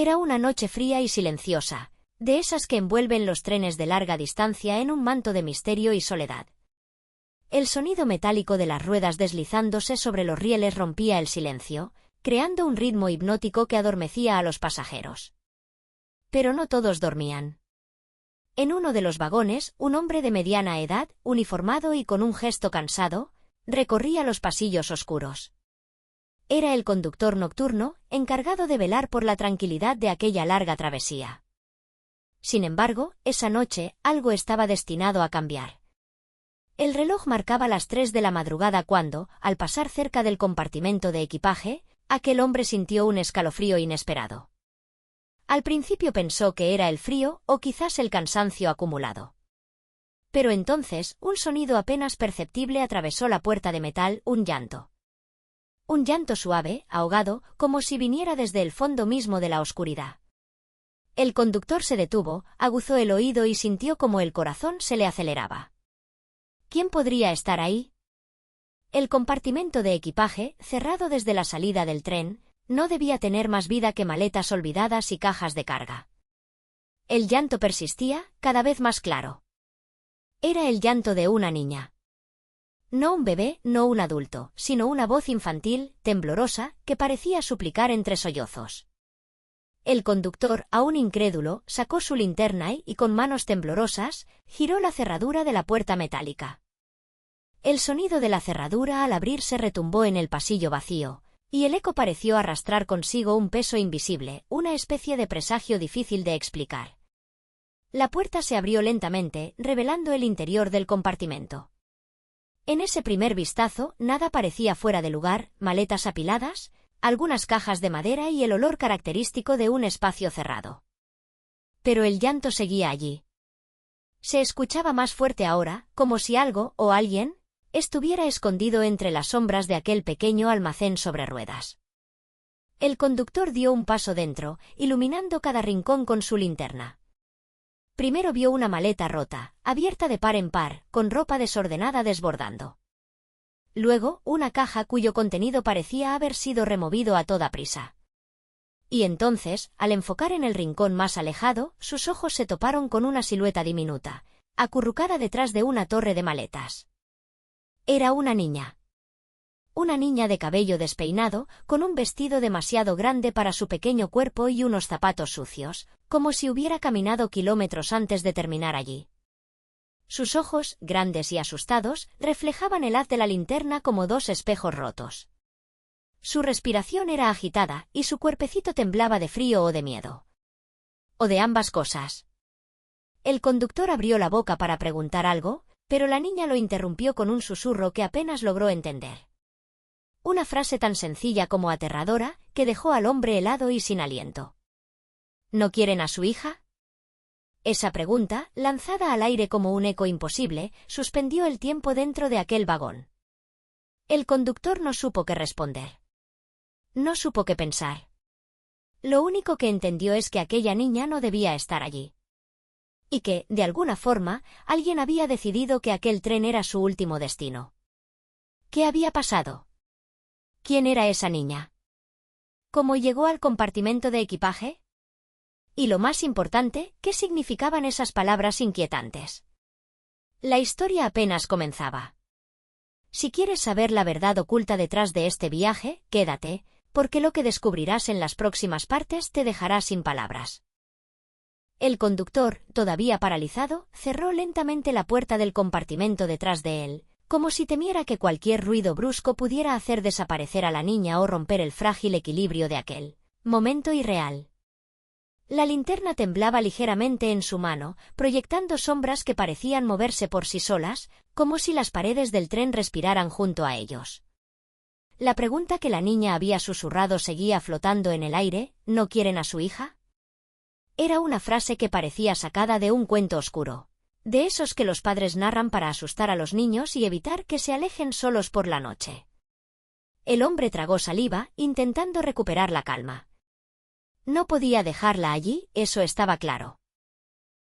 Era una noche fría y silenciosa, de esas que envuelven los trenes de larga distancia en un manto de misterio y soledad. El sonido metálico de las ruedas deslizándose sobre los rieles rompía el silencio, creando un ritmo hipnótico que adormecía a los pasajeros. Pero no todos dormían. En uno de los vagones, un hombre de mediana edad, uniformado y con un gesto cansado, recorría los pasillos oscuros. Era el conductor nocturno, encargado de velar por la tranquilidad de aquella larga travesía. Sin embargo, esa noche, algo estaba destinado a cambiar. El reloj marcaba las 3 de la madrugada cuando, al pasar cerca del compartimento de equipaje, aquel hombre sintió un escalofrío inesperado. Al principio pensó que era el frío o quizás el cansancio acumulado. Pero entonces, un sonido apenas perceptible atravesó la puerta de metal, un llanto. Un llanto suave, ahogado, como si viniera desde el fondo mismo de la oscuridad. El conductor se detuvo, aguzó el oído y sintió como el corazón se le aceleraba. ¿Quién podría estar ahí? El compartimento de equipaje, cerrado desde la salida del tren, no debía tener más vida que maletas olvidadas y cajas de carga. El llanto persistía, cada vez más claro. Era el llanto de una niña. No un bebé, no un adulto, sino una voz infantil, temblorosa, que parecía suplicar entre sollozos. El conductor, aún incrédulo, sacó su linterna y, con manos temblorosas, giró la cerradura de la puerta metálica. El sonido de la cerradura al abrirse retumbó en el pasillo vacío, y el eco pareció arrastrar consigo un peso invisible, una especie de presagio difícil de explicar. La puerta se abrió lentamente, revelando el interior del compartimento. En ese primer vistazo, nada parecía fuera de lugar, maletas apiladas, algunas cajas de madera y el olor característico de un espacio cerrado. Pero el llanto seguía allí. Se escuchaba más fuerte ahora, como si algo, o alguien, estuviera escondido entre las sombras de aquel pequeño almacén sobre ruedas. El conductor dio un paso dentro, iluminando cada rincón con su linterna. Primero vio una maleta rota, abierta de par en par, con ropa desordenada desbordando. Luego, una caja cuyo contenido parecía haber sido removido a toda prisa. Y entonces, al enfocar en el rincón más alejado, sus ojos se toparon con una silueta diminuta, acurrucada detrás de una torre de maletas. Era una niña. Una niña de cabello despeinado, con un vestido demasiado grande para su pequeño cuerpo y unos zapatos sucios, como si hubiera caminado kilómetros antes de terminar allí. Sus ojos, grandes y asustados, reflejaban el haz de la linterna como dos espejos rotos. Su respiración era agitada, y su cuerpecito temblaba de frío o de miedo. O de ambas cosas. El conductor abrió la boca para preguntar algo, pero la niña lo interrumpió con un susurro que apenas logró entender. Una frase tan sencilla como aterradora, que dejó al hombre helado y sin aliento. ¿No quieren a su hija? Esa pregunta, lanzada al aire como un eco imposible, suspendió el tiempo dentro de aquel vagón. El conductor no supo qué responder. No supo qué pensar. Lo único que entendió es que aquella niña no debía estar allí. Y que, de alguna forma, alguien había decidido que aquel tren era su último destino. ¿Qué había pasado? ¿Quién era esa niña? ¿Cómo llegó al compartimento de equipaje? Y lo más importante, ¿qué significaban esas palabras inquietantes? La historia apenas comenzaba. Si quieres saber la verdad oculta detrás de este viaje, quédate, porque lo que descubrirás en las próximas partes te dejará sin palabras. El conductor, todavía paralizado, cerró lentamente la puerta del compartimento detrás de él, como si temiera que cualquier ruido brusco pudiera hacer desaparecer a la niña o romper el frágil equilibrio de aquel momento irreal. La linterna temblaba ligeramente en su mano, proyectando sombras que parecían moverse por sí solas, como si las paredes del tren respiraran junto a ellos. La pregunta que la niña había susurrado seguía flotando en el aire: ¿no quieren a su hija? Era una frase que parecía sacada de un cuento oscuro, de esos que los padres narran para asustar a los niños y evitar que se alejen solos por la noche. El hombre tragó saliva, intentando recuperar la calma. No podía dejarla allí, eso estaba claro.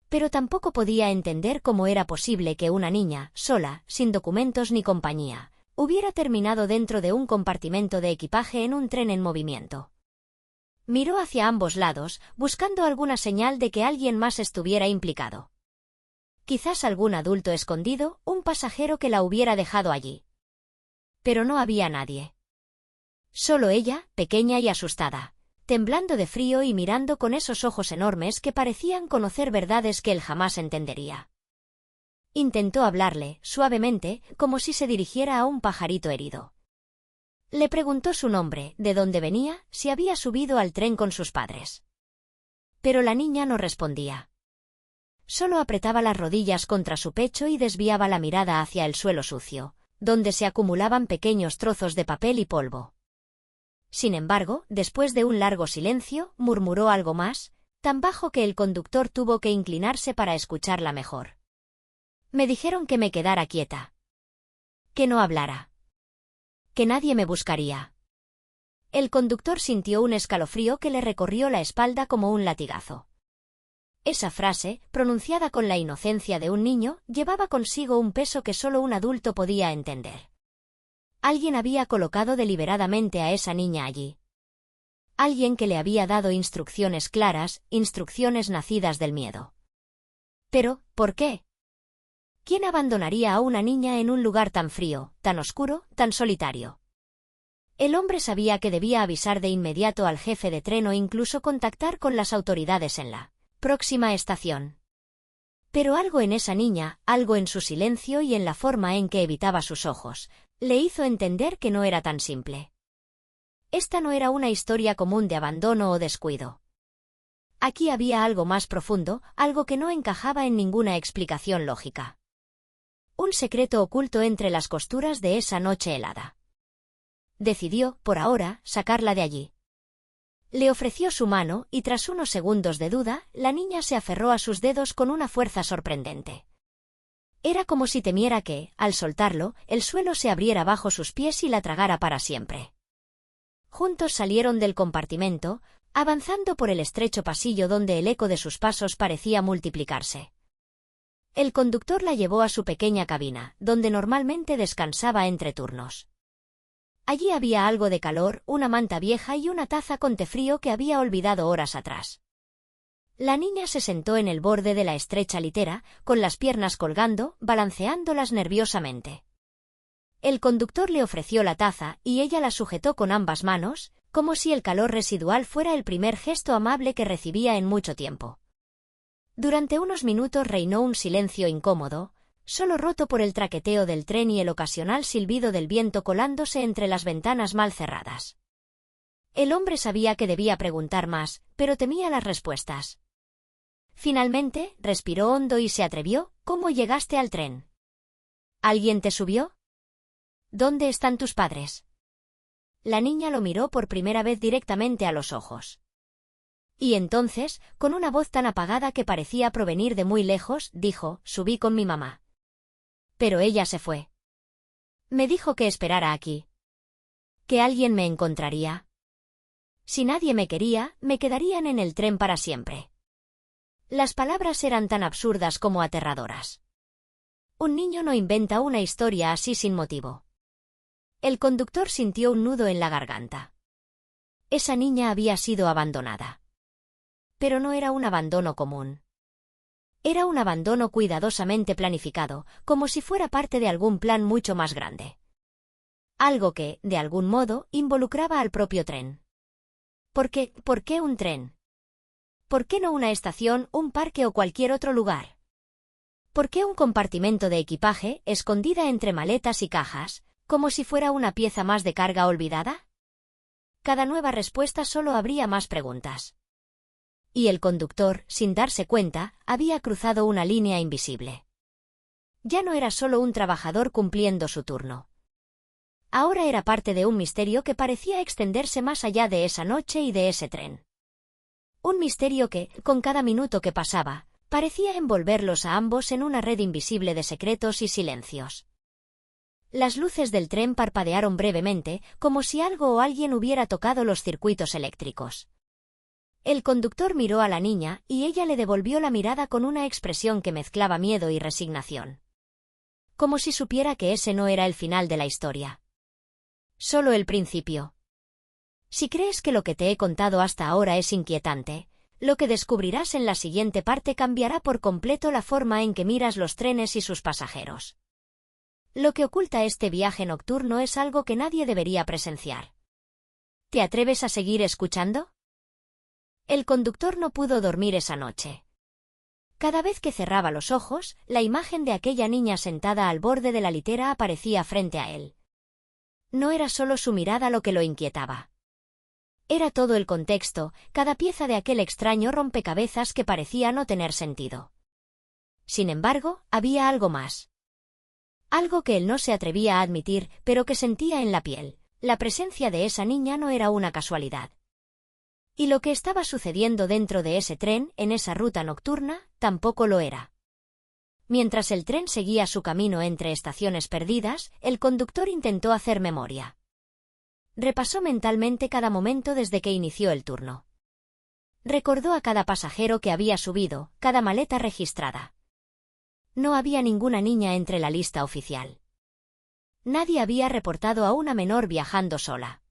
Pero tampoco podía entender cómo era posible que una niña, sola, sin documentos ni compañía, hubiera terminado dentro de un compartimento de equipaje en un tren en movimiento. Miró hacia ambos lados, buscando alguna señal de que alguien más estuviera implicado. Quizás algún adulto escondido, un pasajero que la hubiera dejado allí. Pero no había nadie. Solo ella, pequeña y asustada, temblando de frío y mirando con esos ojos enormes que parecían conocer verdades que él jamás entendería. Intentó hablarle, suavemente, como si se dirigiera a un pajarito herido. Le preguntó su nombre, de dónde venía, si había subido al tren con sus padres. Pero la niña no respondía. Solo apretaba las rodillas contra su pecho y desviaba la mirada hacia el suelo sucio, donde se acumulaban pequeños trozos de papel y polvo. Sin embargo, después de un largo silencio, murmuró algo más, tan bajo que el conductor tuvo que inclinarse para escucharla mejor. Me dijeron que me quedara quieta. Que no hablara. Que nadie me buscaría. El conductor sintió un escalofrío que le recorrió la espalda como un latigazo. Esa frase, pronunciada con la inocencia de un niño, llevaba consigo un peso que solo un adulto podía entender. Alguien había colocado deliberadamente a esa niña allí. Alguien que le había dado instrucciones claras, instrucciones nacidas del miedo. Pero, ¿por qué? ¿Quién abandonaría a una niña en un lugar tan frío, tan oscuro, tan solitario? El hombre sabía que debía avisar de inmediato al jefe de tren o incluso contactar con las autoridades en la próxima estación. Pero algo en esa niña, algo en su silencio y en la forma en que evitaba sus ojos, le hizo entender que no era tan simple. Esta no era una historia común de abandono o descuido. Aquí había algo más profundo, algo que no encajaba en ninguna explicación lógica. Un secreto oculto entre las costuras de esa noche helada. Decidió, por ahora, sacarla de allí. Le ofreció su mano y tras unos segundos de duda, la niña se aferró a sus dedos con una fuerza sorprendente. Era como si temiera que, al soltarlo, el suelo se abriera bajo sus pies y la tragara para siempre. Juntos salieron del compartimento, avanzando por el estrecho pasillo donde el eco de sus pasos parecía multiplicarse. El conductor la llevó a su pequeña cabina, donde normalmente descansaba entre turnos. Allí había algo de calor, una manta vieja y una taza con té frío que había olvidado horas atrás. La niña se sentó en el borde de la estrecha litera, con las piernas colgando, balanceándolas nerviosamente. El conductor le ofreció la taza y ella la sujetó con ambas manos, como si el calor residual fuera el primer gesto amable que recibía en mucho tiempo. Durante unos minutos reinó un silencio incómodo, solo roto por el traqueteo del tren y el ocasional silbido del viento colándose entre las ventanas mal cerradas. El hombre sabía que debía preguntar más, pero temía las respuestas. Finalmente, respiró hondo y se atrevió. ¿Cómo llegaste al tren? ¿Alguien te subió? ¿Dónde están tus padres? La niña lo miró por primera vez directamente a los ojos. Y entonces, con una voz tan apagada que parecía provenir de muy lejos, dijo, subí con mi mamá. Pero ella se fue. Me dijo que esperara aquí. Que alguien me encontraría. Si nadie me quería, me quedarían en el tren para siempre. Las palabras eran tan absurdas como aterradoras. Un niño no inventa una historia así sin motivo. El conductor sintió un nudo en la garganta. Esa niña había sido abandonada. Pero no era un abandono común. Era un abandono cuidadosamente planificado, como si fuera parte de algún plan mucho más grande. Algo que, de algún modo, involucraba al propio tren. ¿Por qué un tren? ¿Por qué no una estación, un parque o cualquier otro lugar? ¿Por qué un compartimento de equipaje, escondida entre maletas y cajas, como si fuera una pieza más de carga olvidada? Cada nueva respuesta solo abría más preguntas. Y el conductor, sin darse cuenta, había cruzado una línea invisible. Ya no era solo un trabajador cumpliendo su turno. Ahora era parte de un misterio que parecía extenderse más allá de esa noche y de ese tren. Un misterio que, con cada minuto que pasaba, parecía envolverlos a ambos en una red invisible de secretos y silencios. Las luces del tren parpadearon brevemente, como si algo o alguien hubiera tocado los circuitos eléctricos. El conductor miró a la niña, y ella le devolvió la mirada con una expresión que mezclaba miedo y resignación. Como si supiera que ese no era el final de la historia. Solo el principio. Si crees que lo que te he contado hasta ahora es inquietante, lo que descubrirás en la siguiente parte cambiará por completo la forma en que miras los trenes y sus pasajeros. Lo que oculta este viaje nocturno es algo que nadie debería presenciar. ¿Te atreves a seguir escuchando? El conductor no pudo dormir esa noche. Cada vez que cerraba los ojos, la imagen de aquella niña sentada al borde de la litera aparecía frente a él. No era solo su mirada lo que lo inquietaba. Era todo el contexto, cada pieza de aquel extraño rompecabezas que parecía no tener sentido. Sin embargo, había algo más. Algo que él no se atrevía a admitir, pero que sentía en la piel. La presencia de esa niña no era una casualidad. Y lo que estaba sucediendo dentro de ese tren, en esa ruta nocturna, tampoco lo era. Mientras el tren seguía su camino entre estaciones perdidas, el conductor intentó hacer memoria. Repasó mentalmente cada momento desde que inició el turno. Recordó a cada pasajero que había subido, cada maleta registrada. No había ninguna niña entre la lista oficial. Nadie había reportado a una menor viajando sola.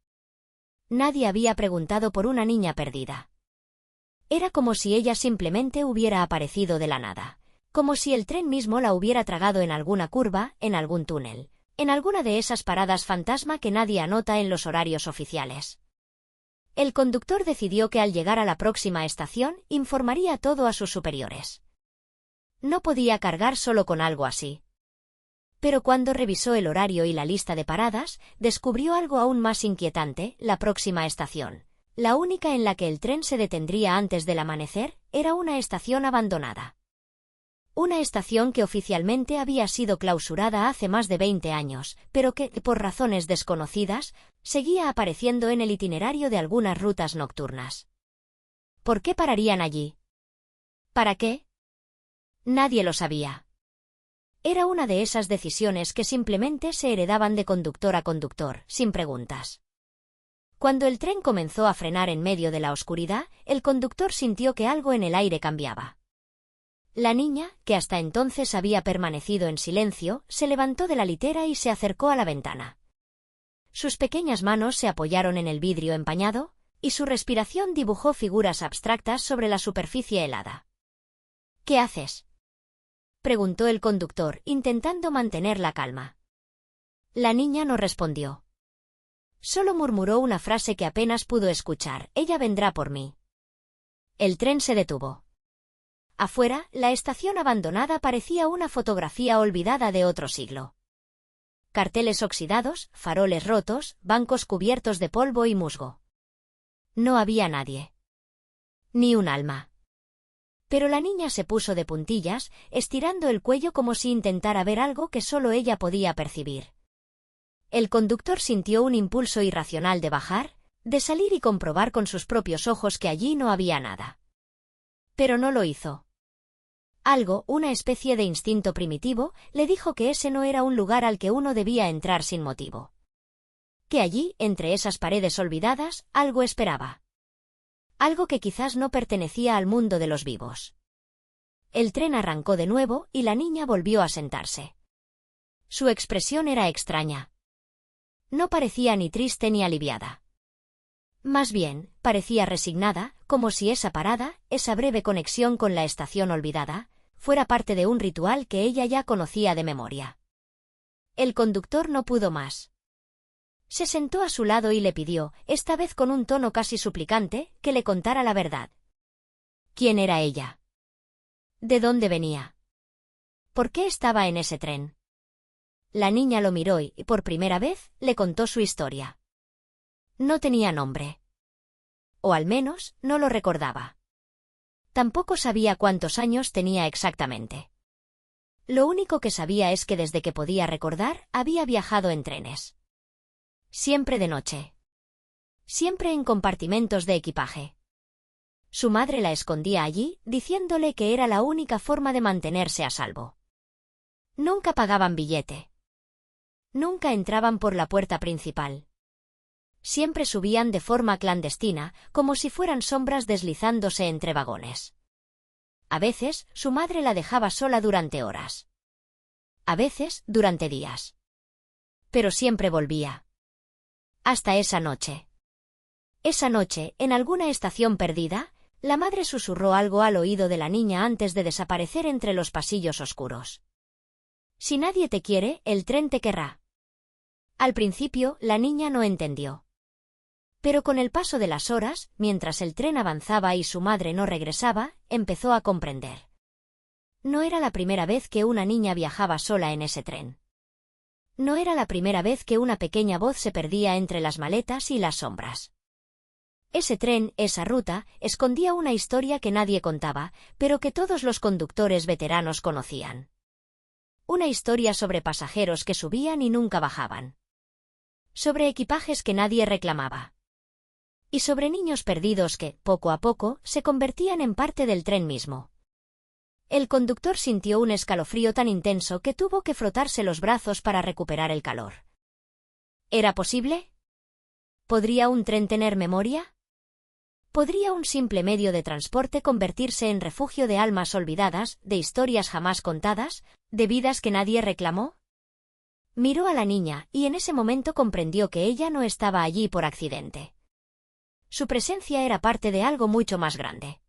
Nadie había preguntado por una niña perdida. Era como si ella simplemente hubiera aparecido de la nada, como si el tren mismo la hubiera tragado en alguna curva, en algún túnel, en alguna de esas paradas fantasma que nadie anota en los horarios oficiales. El conductor decidió que al llegar a la próxima estación, informaría todo a sus superiores. No podía cargar solo con algo así. Pero cuando revisó el horario y la lista de paradas, descubrió algo aún más inquietante: la próxima estación, la única en la que el tren se detendría antes del amanecer, era una estación abandonada. Una estación que oficialmente había sido clausurada hace más de 20 años, pero que, por razones desconocidas, seguía apareciendo en el itinerario de algunas rutas nocturnas. ¿Por qué pararían allí? ¿Para qué? Nadie lo sabía. Era una de esas decisiones que simplemente se heredaban de conductor a conductor, sin preguntas. Cuando el tren comenzó a frenar en medio de la oscuridad, el conductor sintió que algo en el aire cambiaba. La niña, que hasta entonces había permanecido en silencio, se levantó de la litera y se acercó a la ventana. Sus pequeñas manos se apoyaron en el vidrio empañado, y su respiración dibujó figuras abstractas sobre la superficie helada. ¿Qué haces?, preguntó el conductor, intentando mantener la calma. La niña no respondió. Solo murmuró una frase que apenas pudo escuchar: ella vendrá por mí. El tren se detuvo. Afuera, la estación abandonada parecía una fotografía olvidada de otro siglo. Carteles oxidados, faroles rotos, bancos cubiertos de polvo y musgo. No había nadie. Ni un alma. Pero la niña se puso de puntillas, estirando el cuello como si intentara ver algo que solo ella podía percibir. El conductor sintió un impulso irracional de bajar, de salir y comprobar con sus propios ojos que allí no había nada. Pero no lo hizo. Algo, una especie de instinto primitivo, le dijo que ese no era un lugar al que uno debía entrar sin motivo. Que allí, entre esas paredes olvidadas, algo esperaba. Algo que quizás no pertenecía al mundo de los vivos. El tren arrancó de nuevo y la niña volvió a sentarse. Su expresión era extraña. No parecía ni triste ni aliviada. Más bien, parecía resignada, como si esa parada, esa breve conexión con la estación olvidada, fuera parte de un ritual que ella ya conocía de memoria. El conductor no pudo más. Se sentó a su lado y le pidió, esta vez con un tono casi suplicante, que le contara la verdad. ¿Quién era ella? ¿De dónde venía? ¿Por qué estaba en ese tren? La niña lo miró y, por primera vez, le contó su historia. No tenía nombre. O al menos, no lo recordaba. Tampoco sabía cuántos años tenía exactamente. Lo único que sabía es que desde que podía recordar, había viajado en trenes. Siempre de noche. Siempre en compartimentos de equipaje. Su madre la escondía allí, diciéndole que era la única forma de mantenerse a salvo. Nunca pagaban billete. Nunca entraban por la puerta principal. Siempre subían de forma clandestina, como si fueran sombras deslizándose entre vagones. A veces, su madre la dejaba sola durante horas. A veces, durante días. Pero siempre volvía. Hasta esa noche. Esa noche, en alguna estación perdida, la madre susurró algo al oído de la niña antes de desaparecer entre los pasillos oscuros. Si nadie te quiere, el tren te querrá. Al principio, la niña no entendió. Pero con el paso de las horas, mientras el tren avanzaba y su madre no regresaba, empezó a comprender. No era la primera vez que una niña viajaba sola en ese tren. No era la primera vez que una pequeña voz se perdía entre las maletas y las sombras. Ese tren, esa ruta, escondía una historia que nadie contaba, pero que todos los conductores veteranos conocían. Una historia sobre pasajeros que subían y nunca bajaban. Sobre equipajes que nadie reclamaba. Y sobre niños perdidos que, poco a poco, se convertían en parte del tren mismo. El conductor sintió un escalofrío tan intenso que tuvo que frotarse los brazos para recuperar el calor. ¿Era posible? ¿Podría un tren tener memoria? ¿Podría un simple medio de transporte convertirse en refugio de almas olvidadas, de historias jamás contadas, de vidas que nadie reclamó? Miró a la niña, y en ese momento comprendió que ella no estaba allí por accidente. Su presencia era parte de algo mucho más grande.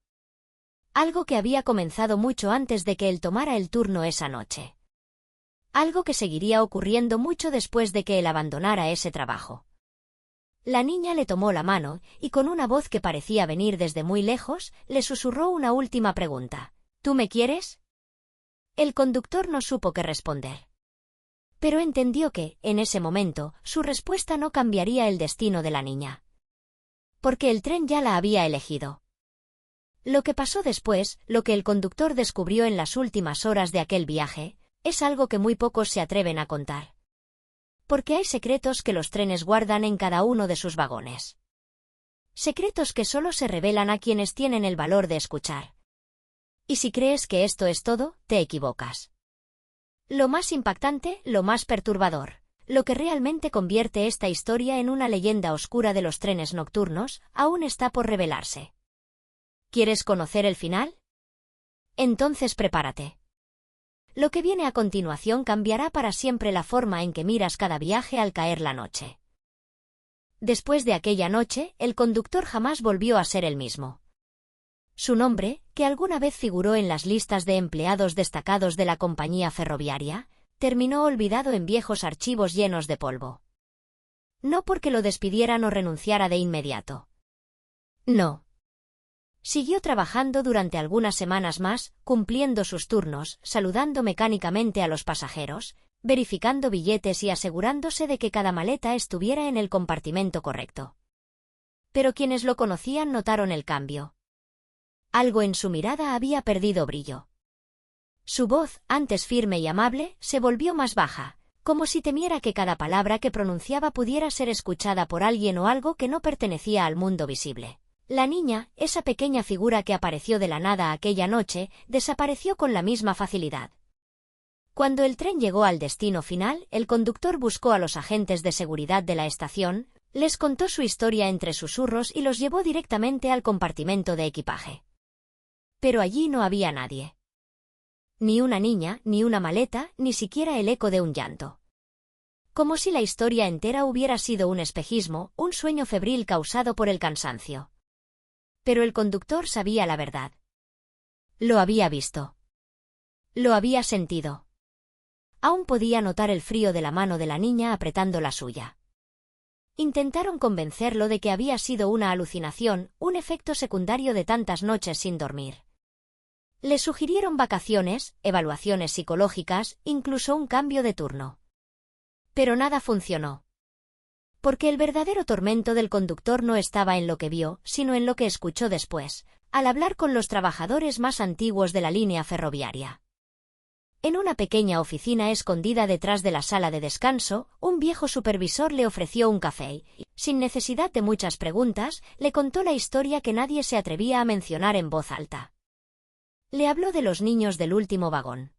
Algo que había comenzado mucho antes de que él tomara el turno esa noche. Algo que seguiría ocurriendo mucho después de que él abandonara ese trabajo. La niña le tomó la mano, y con una voz que parecía venir desde muy lejos, le susurró una última pregunta. ¿Tú me quieres? El conductor no supo qué responder. Pero entendió que, en ese momento, su respuesta no cambiaría el destino de la niña. Porque el tren ya la había elegido. Lo que pasó después, lo que el conductor descubrió en las últimas horas de aquel viaje, es algo que muy pocos se atreven a contar. Porque hay secretos que los trenes guardan en cada uno de sus vagones. Secretos que solo se revelan a quienes tienen el valor de escuchar. Y si crees que esto es todo, te equivocas. Lo más impactante, lo más perturbador, lo que realmente convierte esta historia en una leyenda oscura de los trenes nocturnos, aún está por revelarse. ¿Quieres conocer el final? Entonces prepárate. Lo que viene a continuación cambiará para siempre la forma en que miras cada viaje al caer la noche. Después de aquella noche, el conductor jamás volvió a ser el mismo. Su nombre, que alguna vez figuró en las listas de empleados destacados de la compañía ferroviaria, terminó olvidado en viejos archivos llenos de polvo. No porque lo despidieran o renunciara de inmediato. No. Siguió trabajando durante algunas semanas más, cumpliendo sus turnos, saludando mecánicamente a los pasajeros, verificando billetes y asegurándose de que cada maleta estuviera en el compartimento correcto. Pero quienes lo conocían notaron el cambio. Algo en su mirada había perdido brillo. Su voz, antes firme y amable, se volvió más baja, como si temiera que cada palabra que pronunciaba pudiera ser escuchada por alguien o algo que no pertenecía al mundo visible. La niña, esa pequeña figura que apareció de la nada aquella noche, desapareció con la misma facilidad. Cuando el tren llegó al destino final, el conductor buscó a los agentes de seguridad de la estación, les contó su historia entre susurros y los llevó directamente al compartimento de equipaje. Pero allí no había nadie. Ni una niña, ni una maleta, ni siquiera el eco de un llanto. Como si la historia entera hubiera sido un espejismo, un sueño febril causado por el cansancio. Pero el conductor sabía la verdad. Lo había visto. Lo había sentido. Aún podía notar el frío de la mano de la niña apretando la suya. Intentaron convencerlo de que había sido una alucinación, un efecto secundario de tantas noches sin dormir. Le sugirieron vacaciones, evaluaciones psicológicas, incluso un cambio de turno. Pero nada funcionó. Porque el verdadero tormento del conductor no estaba en lo que vio, sino en lo que escuchó después, al hablar con los trabajadores más antiguos de la línea ferroviaria. En una pequeña oficina escondida detrás de la sala de descanso, un viejo supervisor le ofreció un café y, sin necesidad de muchas preguntas, le contó la historia que nadie se atrevía a mencionar en voz alta. Le habló de los niños del último vagón.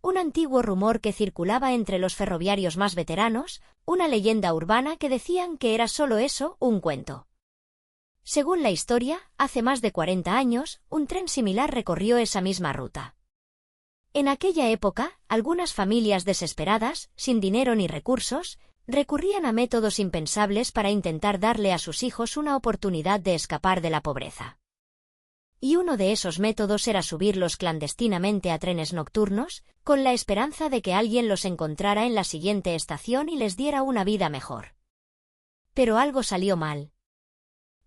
Un antiguo rumor que circulaba entre los ferroviarios más veteranos, una leyenda urbana que decían que era solo eso, un cuento. Según la historia, hace más de 40 años, un tren similar recorrió esa misma ruta. En aquella época, algunas familias desesperadas, sin dinero ni recursos, Recurrían a métodos impensables para intentar darle a sus hijos una oportunidad de escapar de la pobreza. Y uno de esos métodos era subirlos clandestinamente a trenes nocturnos, con la esperanza de que alguien los encontrara en la siguiente estación y les diera una vida mejor. Pero algo salió mal.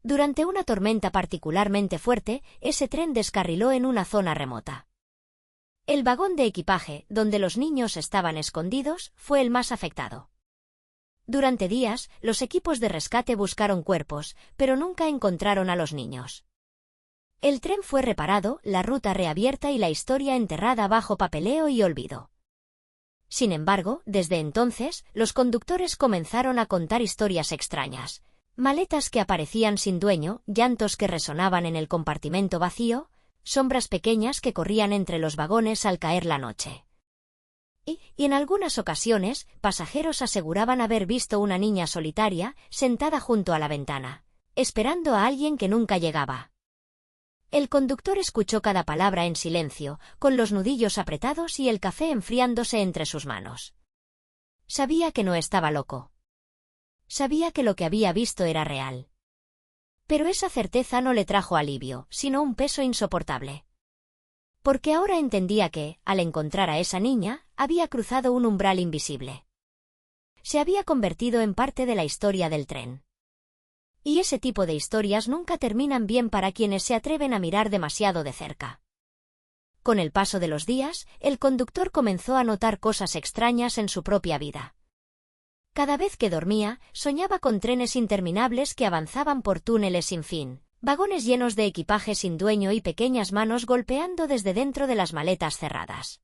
Durante una tormenta particularmente fuerte, ese tren descarriló en una zona remota. El vagón de equipaje, donde los niños estaban escondidos, fue el más afectado. Durante días, los equipos de rescate buscaron cuerpos, pero nunca encontraron a los niños. El tren fue reparado, la ruta reabierta y la historia enterrada bajo papeleo y olvido. Sin embargo, desde entonces, los conductores comenzaron a contar historias extrañas. Maletas que aparecían sin dueño, llantos que resonaban en el compartimento vacío, sombras pequeñas que corrían entre los vagones al caer la noche. Y en algunas ocasiones, pasajeros aseguraban haber visto una niña solitaria, sentada junto a la ventana, esperando a alguien que nunca llegaba. El conductor escuchó cada palabra en silencio, con los nudillos apretados y el café enfriándose entre sus manos. Sabía que no estaba loco. Sabía que lo que había visto era real. Pero esa certeza no le trajo alivio, sino un peso insoportable. Porque ahora entendía que, al encontrar a esa niña, había cruzado un umbral invisible. Se había convertido en parte de la historia del tren. Y ese tipo de historias nunca terminan bien para quienes se atreven a mirar demasiado de cerca. Con el paso de los días, el conductor comenzó a notar cosas extrañas en su propia vida. Cada vez que dormía, soñaba con trenes interminables que avanzaban por túneles sin fin, vagones llenos de equipaje sin dueño y pequeñas manos golpeando desde dentro de las maletas cerradas.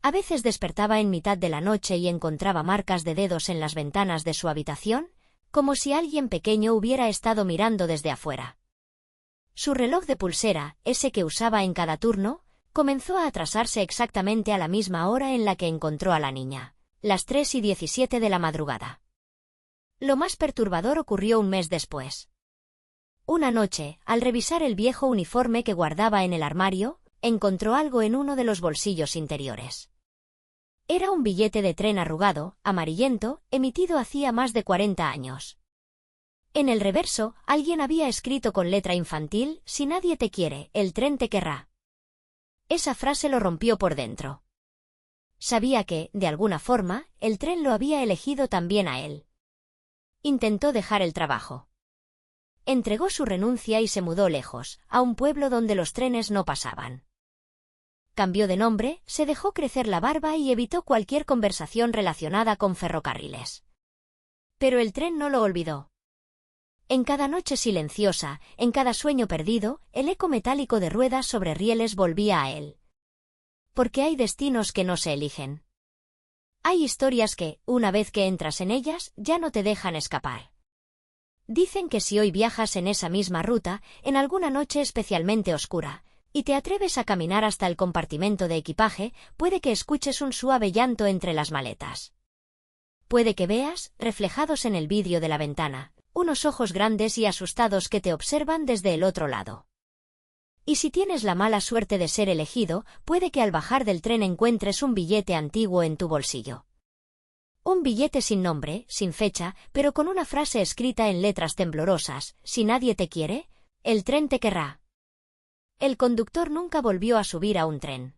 A veces despertaba en mitad de la noche y encontraba marcas de dedos en las ventanas de su habitación, como si alguien pequeño hubiera estado mirando desde afuera. Su reloj de pulsera, ese que usaba en cada turno, comenzó a atrasarse exactamente a la misma hora en la que encontró a la niña, las 3:17 de la madrugada. Lo más perturbador ocurrió un mes después. Una noche, al revisar el viejo uniforme que guardaba en el armario, encontró algo en uno de los bolsillos interiores. Era un billete de tren arrugado, amarillento, emitido hacía más de 40 años. En el reverso, alguien había escrito con letra infantil: «Si nadie te quiere, el tren te querrá». Esa frase lo rompió por dentro. Sabía que, de alguna forma, el tren lo había elegido también a él. Intentó dejar el trabajo. Entregó su renuncia y se mudó lejos, a un pueblo donde los trenes no pasaban. Cambió de nombre, se dejó crecer la barba y evitó cualquier conversación relacionada con ferrocarriles. Pero el tren no lo olvidó. En cada noche silenciosa, en cada sueño perdido, el eco metálico de ruedas sobre rieles volvía a él. Porque hay destinos que no se eligen. Hay historias que, una vez que entras en ellas, ya no te dejan escapar. Dicen que si hoy viajas en esa misma ruta, en alguna noche especialmente oscura, y te atreves a caminar hasta el compartimento de equipaje, puede que escuches un suave llanto entre las maletas. Puede que veas, reflejados en el vidrio de la ventana, unos ojos grandes y asustados que te observan desde el otro lado. Y si tienes la mala suerte de ser elegido, puede que al bajar del tren encuentres un billete antiguo en tu bolsillo. Un billete sin nombre, sin fecha, pero con una frase escrita en letras temblorosas: «Si nadie te quiere, el tren te querrá». El conductor nunca volvió a subir a un tren.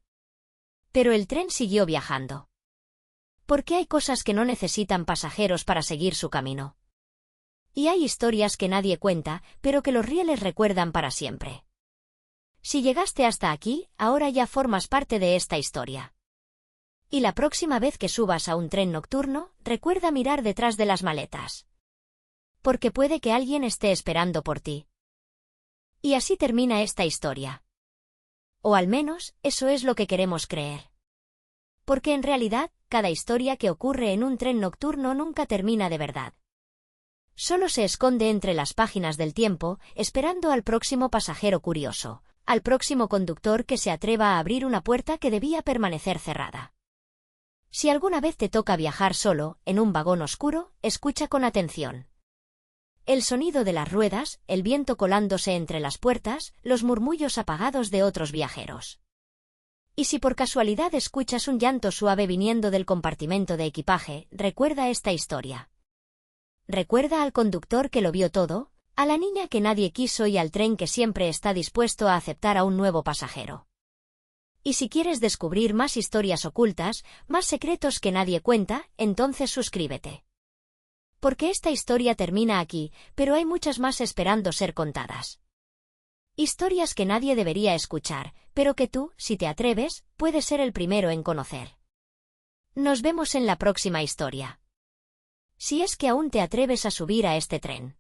Pero el tren siguió viajando. Porque hay cosas que no necesitan pasajeros para seguir su camino. Y hay historias que nadie cuenta, pero que los rieles recuerdan para siempre. Si llegaste hasta aquí, ahora ya formas parte de esta historia. Y la próxima vez que subas a un tren nocturno, recuerda mirar detrás de las maletas. Porque puede que alguien esté esperando por ti. Y así termina esta historia. O al menos, eso es lo que queremos creer. Porque en realidad, cada historia que ocurre en un tren nocturno nunca termina de verdad. Solo se esconde entre las páginas del tiempo, esperando al próximo pasajero curioso, al próximo conductor que se atreva a abrir una puerta que debía permanecer cerrada. Si alguna vez te toca viajar solo, en un vagón oscuro, escucha con atención. El sonido de las ruedas, el viento colándose entre las puertas, los murmullos apagados de otros viajeros. Y si por casualidad escuchas un llanto suave viniendo del compartimento de equipaje, recuerda esta historia. Recuerda al conductor que lo vio todo, a la niña que nadie quiso y al tren que siempre está dispuesto a aceptar a un nuevo pasajero. Y si quieres descubrir más historias ocultas, más secretos que nadie cuenta, entonces suscríbete. Porque esta historia termina aquí, pero hay muchas más esperando ser contadas. Historias que nadie debería escuchar, pero que tú, si te atreves, puedes ser el primero en conocer. Nos vemos en la próxima historia. Si es que aún te atreves a subir a este tren.